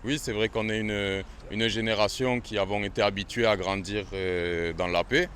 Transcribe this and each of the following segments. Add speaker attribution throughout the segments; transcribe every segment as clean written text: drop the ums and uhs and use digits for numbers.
Speaker 1: Oui, c'est vrai qu'on est une génération qui avons été habitués à grandir dans la paix.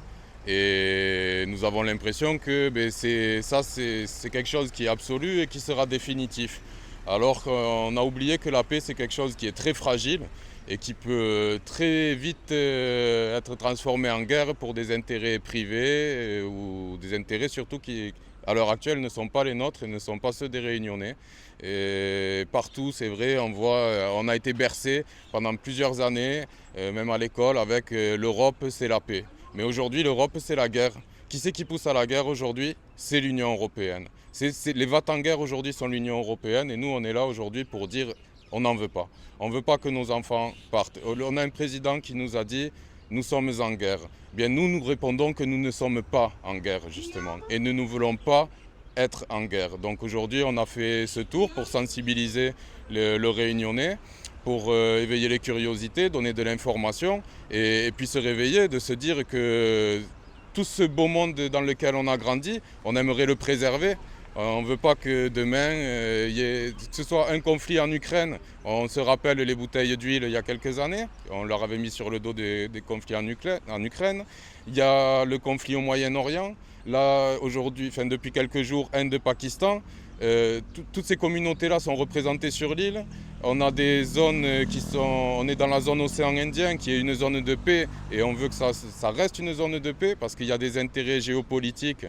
Speaker 1: Et nous avons l'impression que c'est quelque chose qui est absolu et qui sera définitif. Alors qu'on a oublié que la paix, c'est quelque chose qui est très fragile et qui peut très vite être transformé en guerre pour des intérêts privés ou des intérêts surtout qui, à l'heure actuelle, ne sont pas les nôtres et ne sont pas ceux des Réunionnais. Et partout, c'est vrai, on a été bercé pendant plusieurs années, même à l'école, avec l'Europe, c'est la paix. Mais aujourd'hui, l'Europe, c'est la guerre. Qui c'est qui pousse à la guerre aujourd'hui? C'est l'Union européenne. Les va-t-en-guerre aujourd'hui sont l'Union européenne et nous, on est là aujourd'hui pour dire on n'en veut pas. On ne veut pas que nos enfants partent. On a un président qui nous a dit nous sommes en guerre. Bien, nous répondons que nous ne sommes pas en guerre, justement. Et nous ne voulons pas être en guerre. Donc aujourd'hui, on a fait ce tour pour sensibiliser le Réunionnais, pour éveiller les curiosités, donner de l'information et puis se réveiller, de se dire que tout ce beau monde dans lequel on a grandi, on aimerait le préserver. On ne veut pas que demain, que ce soit un conflit en Ukraine. On se rappelle les bouteilles d'huile il y a quelques années. On leur avait mis sur le dos des conflits en Ukraine. Il y a le conflit au Moyen-Orient. Là, aujourd'hui, depuis quelques jours, Inde-Pakistan. Toutes ces communautés-là sont représentées sur l'île. On a des zones on est dans la zone océan Indien qui est une zone de paix et on veut que ça reste une zone de paix parce qu'il y a des intérêts géopolitiques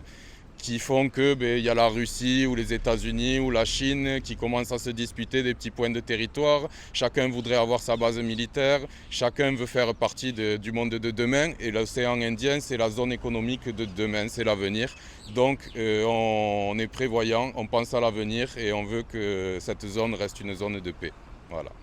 Speaker 1: qui font que il y a la Russie ou les États-Unis ou la Chine qui commencent à se disputer des petits points de territoire. Chacun voudrait avoir sa base militaire, chacun veut faire partie du monde de demain et l'océan Indien c'est la zone économique de demain, c'est l'avenir. Donc on est prévoyant, on pense à l'avenir et on veut que cette zone reste une zone de paix. Voilà.